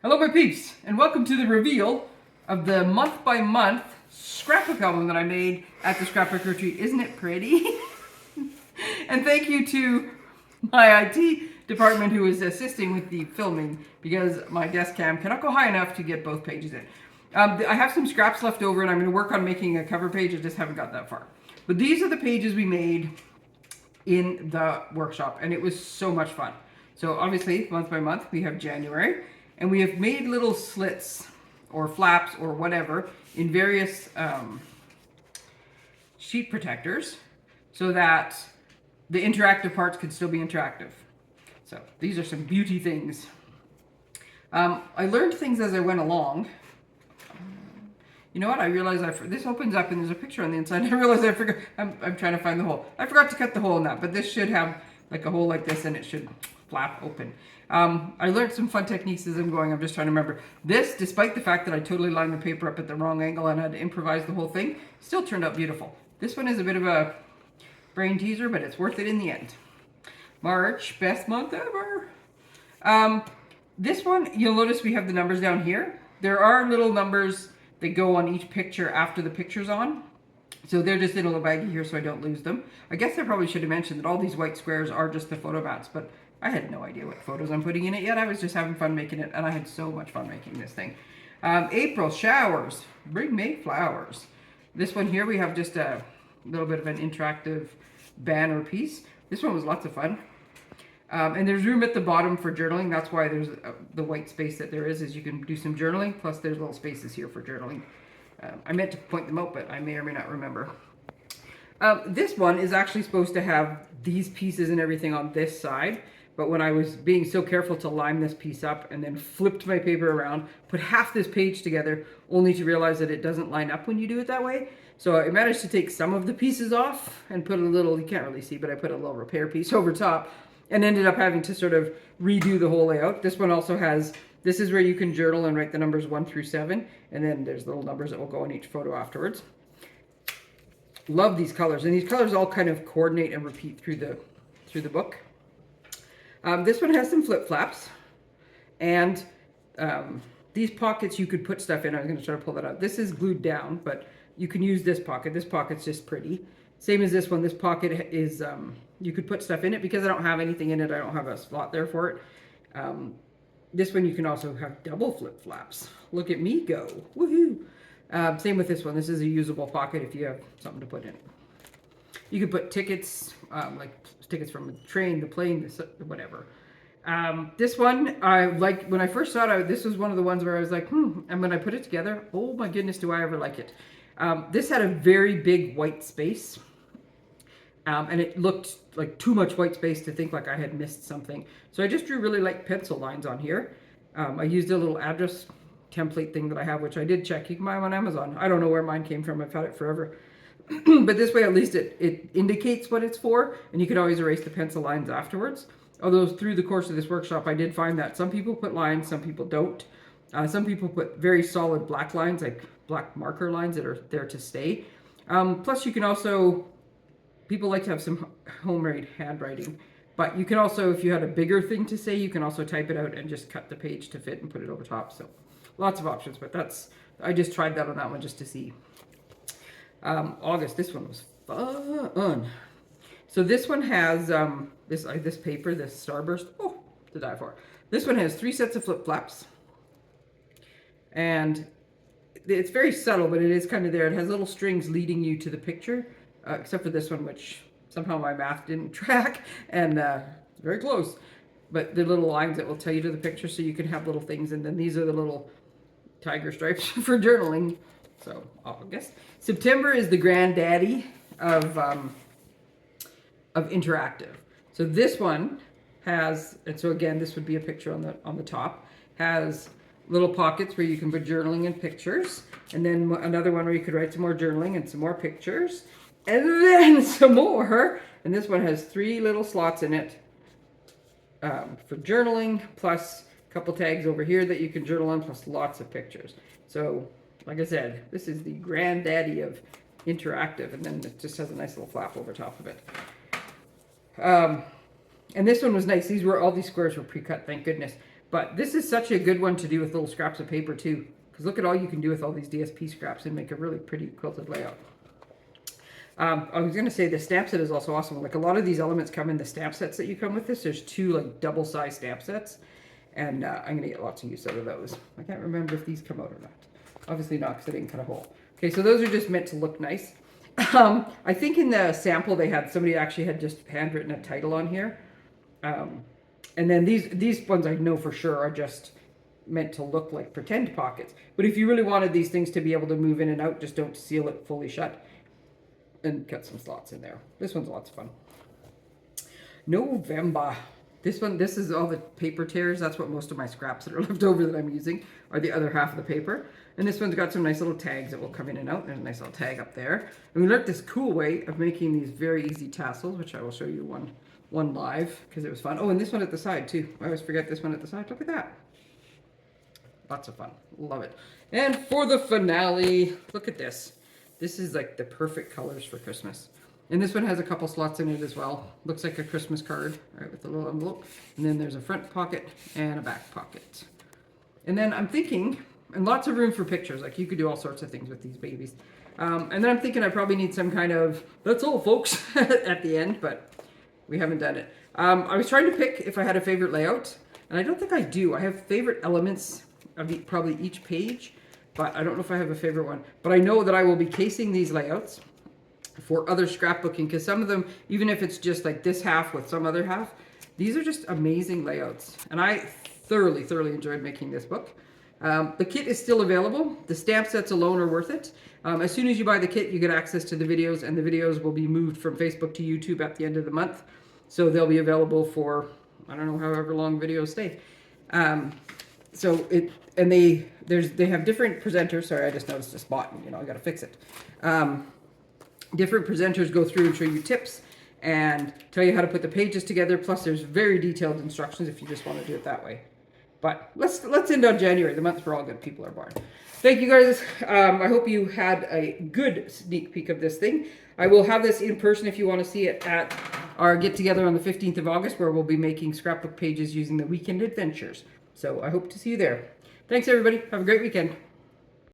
Hello my peeps, and welcome to the reveal of the month by month scrapbook album that I made at the scrapbook retreat. Isn't it pretty? And thank you to my IT department who is assisting with the filming because my desk cam cannot go high enough to get both pages in. I have some scraps left over and I'm going to work on making a cover page. I just haven't got that far. But these are the pages we made in the workshop and it was so much fun. So obviously month by month we have January. And we have made little slits or flaps or whatever in various sheet protectors so that the interactive parts could still be interactive. So these are some beauty things. I learned things as I went along. You know what? I realized this opens up and there's a picture on the inside. I realized I forgot. I'm trying to find the hole. I forgot to cut the hole in that, but this should have like a hole like this and it should flap open. I learned some fun techniques as I'm going. I'm just trying to remember. This, despite the fact that I totally lined the paper up at the wrong angle and had to improvise the whole thing, still turned out beautiful. This one is a bit of a brain teaser, but it's worth it in the end. March, best month ever. This one, you'll notice we have the numbers down here. There are little numbers that go on each picture after the picture's on. So they're just in a little baggie here so I don't lose them. I guess I probably should have mentioned that all these white squares are just the photo mats, but I had no idea what photos I'm putting in it yet. I was just having fun making it, and I had so much fun making this thing. April, showers. Bring May flowers. This one here, we have just a little bit of an interactive banner piece. This one was lots of fun. And there's room at the bottom for journaling. That's why there's the white space that there is you can do some journaling. Plus there's little spaces here for journaling. I meant to point them out, but I may or may not remember. This one is actually supposed to have these pieces and everything on this side. But when I was being so careful to line this piece up and then flipped my paper around, put half this page together, only to realize that it doesn't line up when you do it that way. So I managed to take some of the pieces off and put a little, you can't really see, but I put a little repair piece over top and ended up having to sort of redo the whole layout. This one also has, this is where you can journal and write the numbers 1 through 7. And then there's little numbers that will go on each photo afterwards. Love these colors. And these colors all kind of coordinate and repeat through the book. This one has some flip flaps, and these pockets you could put stuff in. I was going to try to pull that out. This is glued down, but you can use this pocket. This pocket's just pretty. Same as this one. This pocket is, you could put stuff in it. Because I don't have anything in it, I don't have a slot there for it. This one you can also have double flip flaps. Look at me go. Woohoo! Same with this one. This is a usable pocket if you have something to put in it. You could put tickets, like tickets from the train, the plane, whatever. This one, I like, when I first saw it, this was one of the ones where I was like, and when I put it together, oh my goodness, do I ever like it. This had a very big white space, and it looked like too much white space to think like I had missed something. So I just drew really light pencil lines on here. I used a little address template thing that I have, which I did check. You can buy them on Amazon. I don't know where mine came from. I've had it forever. But this way, at least it indicates what it's for, and you can always erase the pencil lines afterwards. Although through the course of this workshop, I did find that some people put lines, some people don't. Some people put very solid black lines, like black marker lines that are there to stay. Plus, you can also, people like to have some homemade handwriting. But you can also, if you had a bigger thing to say, you can also type it out and just cut the page to fit and put it over top. So lots of options, but I just tried that on that one just to see. August, this one was fun. So this one has this paper, this starburst, to die for. This one has 3 sets of flip flaps, and it's very subtle, but it is kind of there. It has little strings leading you to the picture, except for this one, which somehow my math didn't track, and it's very close. But the little lines that will tell you to the picture, so you can have little things, and then these are the little tiger stripes for journaling. So August. September is the granddaddy of interactive. So this one has, and so again, this would be a picture on the top, has little pockets where you can put journaling and pictures, and then another one where you could write some more journaling and some more pictures, and then some more. And this one has 3 little slots in it for journaling, plus a couple tags over here that you can journal on, plus lots of pictures. So like I said, this is the granddaddy of interactive, and then it just has a nice little flap over top of it. And this one was nice. All these squares were pre-cut, thank goodness. But this is such a good one to do with little scraps of paper too. Because look at all you can do with all these DSP scraps and make a really pretty quilted layout. I was going to say the stamp set is also awesome. Like a lot of these elements come in the stamp sets that you come with this. There's 2 like double-sized stamp sets. And I'm going to get lots of use out of those. I can't remember if these come out or not. Obviously not, because I didn't cut a hole. Okay, so those are just meant to look nice. I think in the sample they had, somebody actually had just handwritten a title on here. And then these ones I know for sure are just meant to look like pretend pockets. But if you really wanted these things to be able to move in and out, just don't seal it fully shut. And cut some slots in there. This one's lots of fun. November. This is all the paper tears. That's what most of my scraps that are left over that I'm using are the other half of the paper. And this one's got some nice little tags that will come in and out. There's a nice little tag up there. And we learned this cool way of making these very easy tassels, which I will show you one live because it was fun. Oh, and this one at the side too. I always forget this one at the side. Look at that. Lots of fun. Love it. And for the finale, look at this. This is like the perfect colors for Christmas. And this one has a couple slots in it as well. Looks like a Christmas card, right, with a little envelope. And then there's a front pocket and a back pocket. And then I'm thinking, and lots of room for pictures. Like you could do all sorts of things with these babies. And then I'm thinking I probably need some kind of, that's all folks, at the end, but we haven't done it. I was trying to pick if I had a favorite layout, and I don't think I do. I have favorite elements of probably each page, but I don't know if I have a favorite one. But I know that I will be casing these layouts for other scrapbooking, because some of them, even if it's just like this half with some other half, these are just amazing layouts. And I thoroughly enjoyed making this book. The kit is still available. The stamp sets alone are worth it. As soon as you buy the kit, you get access to the videos, and the videos will be moved from Facebook to YouTube at the end of the month. So they'll be available for, I don't know, however long videos stay. They have different presenters. Sorry, I just noticed a spot, and I got to fix it. Different presenters go through and show you tips and tell you how to put the pages together. Plus, there's very detailed instructions if you just want to do it that way. But let's end on January, the month where all good people are born. Thank you guys. I hope you had a good sneak peek of this thing. I will have this in person if you want to see it at our get together on the 15th of August, where we'll be making scrapbook pages using the weekend adventures. So I hope to see you there. Thanks everybody. Have a great weekend.